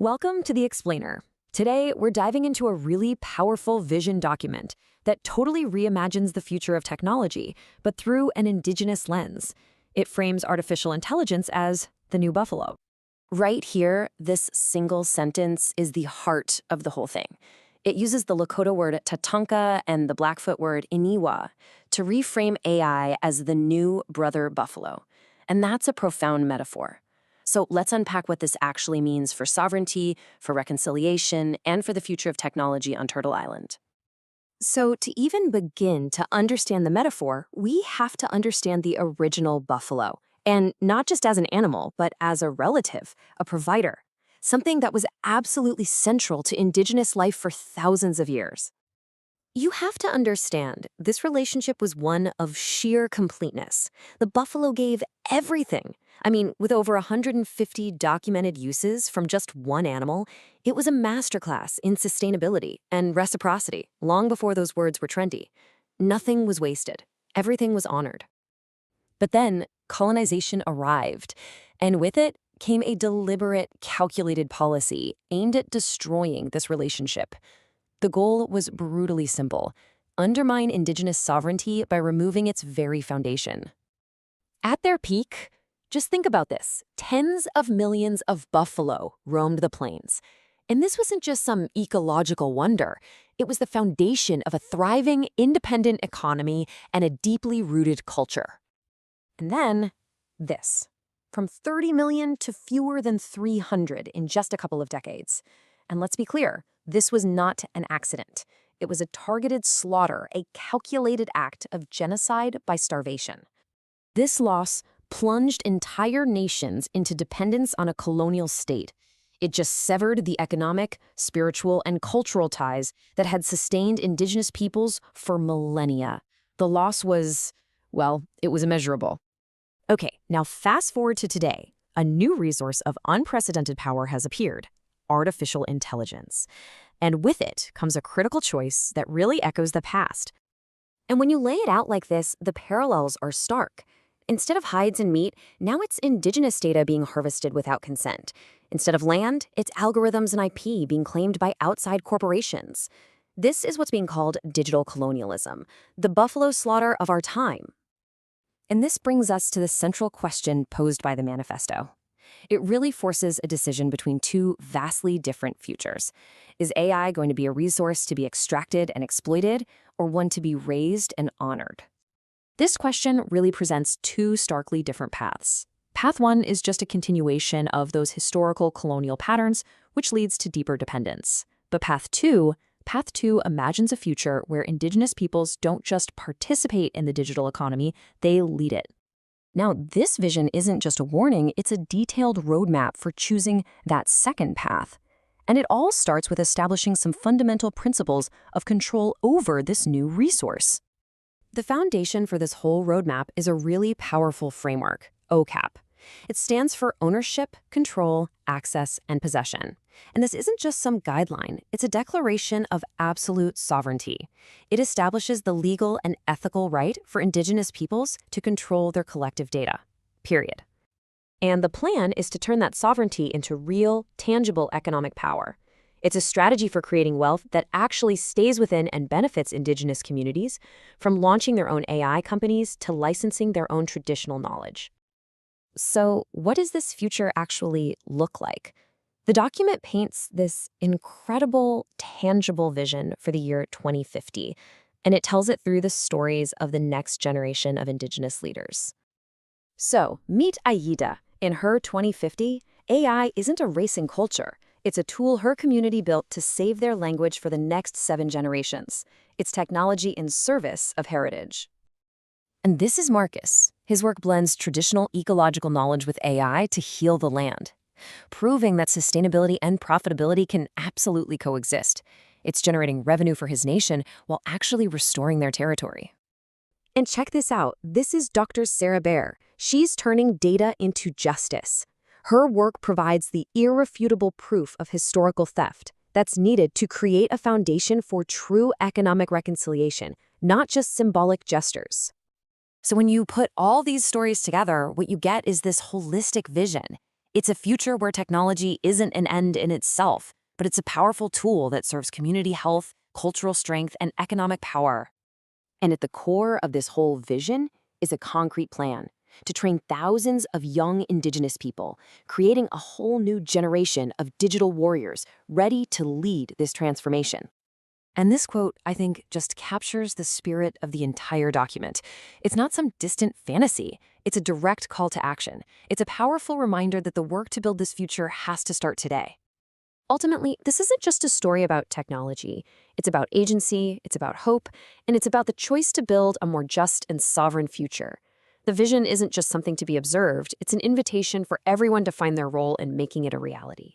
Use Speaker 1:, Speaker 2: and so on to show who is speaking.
Speaker 1: Welcome to The Explainer. Today, we're diving into a really powerful vision document that totally reimagines the future of technology, but through an indigenous lens. It frames artificial intelligence as the new buffalo.
Speaker 2: Right here, this single sentence is the heart of the whole thing. It uses the Lakota word tatanka and the Blackfoot word iniwa to reframe AI as the new brother buffalo. And that's a profound metaphor. So let's unpack what this actually means for sovereignty, for reconciliation, and for the future of technology on Turtle Island.
Speaker 3: So to even begin to understand the metaphor, we have to understand the original buffalo. And not just as an animal, but as a relative, a provider. Something that was absolutely central to indigenous life for thousands of years. You have to understand, this relationship was one of sheer completeness. The buffalo gave everything. I mean, with over 150 documented uses from just one animal, it was a masterclass in sustainability and reciprocity, long before those words were trendy. Nothing was wasted. Everything was honored. But then, colonization arrived, and with it came a deliberate, calculated policy aimed at destroying this relationship. The goal was brutally simple: undermine indigenous sovereignty by removing its very foundation. At their peak, just think about this. Tens of millions of buffalo roamed the plains. And this wasn't just some ecological wonder. It was the foundation of a thriving, independent economy and a deeply rooted culture. And then, this. From 30 million to fewer than 300 in just a couple of decades. And let's be clear, this was not an accident. It was a targeted slaughter, a calculated act of genocide by starvation. This loss plunged entire nations into dependence on a colonial state. It just severed the economic, spiritual, and cultural ties that had sustained indigenous peoples for millennia. The loss was, well, it was immeasurable. Okay, now fast forward to today. A new resource of unprecedented power has appeared: artificial intelligence. And with it comes a critical choice that really echoes the past. And when you lay it out like this, the parallels are stark. Instead of hides and meat, now it's indigenous data being harvested without consent. Instead of land, it's algorithms and IP being claimed by outside corporations. This is what's being called digital colonialism, the buffalo slaughter of our time. And this brings us to the central question posed by the manifesto. It really forces a decision between two vastly different futures. Is AI going to be a resource to be extracted and exploited, or one to be raised and honored? This question really presents two starkly different paths. Path one is just a continuation of those historical colonial patterns, which leads to deeper dependence. But Path two imagines a future where indigenous peoples don't just participate in the digital economy, they lead it. Now, this vision isn't just a warning, it's a detailed roadmap for choosing that second path. And it all starts with establishing some fundamental principles of control over this new resource. The foundation for this whole roadmap is a really powerful framework, OCAP. It stands for ownership, control, access, and possession. And this isn't just some guideline, it's a declaration of absolute sovereignty. It establishes the legal and ethical right for indigenous peoples to control their collective data, period. And the plan is to turn that sovereignty into real, tangible economic power. It's a strategy for creating wealth that actually stays within and benefits indigenous communities, from launching their own AI companies to licensing their own traditional knowledge. So, what does this future actually look like? The document paints this incredible, tangible vision for the year 2050, and it tells it through the stories of the next generation of indigenous leaders. So, meet Aida. In her 2050, AI isn't a racing culture. It's a tool her community built to save their language for the next 7 generations. It's technology in service of heritage. And this is Marcus. His work blends traditional ecological knowledge with AI to heal the land, proving that sustainability and profitability can absolutely coexist. It's generating revenue for his nation while actually restoring their territory. And check this out. This is Dr. Sarah Baer. She's turning data into justice. Her work provides the irrefutable proof of historical theft that's needed to create a foundation for true economic reconciliation, not just symbolic gestures. So when you put all these stories together, what you get is this holistic vision.
Speaker 1: It's a future where technology isn't an end in itself, but it's a powerful tool that serves community health, cultural strength, and economic power.
Speaker 3: And at the core of this whole vision is a concrete plan to train thousands of young Indigenous people, creating a whole new generation of digital warriors ready to lead this transformation.
Speaker 1: And this quote, I think, just captures the spirit of the entire document. It's not some distant fantasy. It's a direct call to action. It's a powerful reminder that the work to build this future has to start today.
Speaker 3: Ultimately, this isn't just a story about technology. It's about agency, it's about hope, and it's about the choice to build a more just and sovereign future. The vision isn't just something to be observed, it's an invitation for everyone to find their role in making it a reality.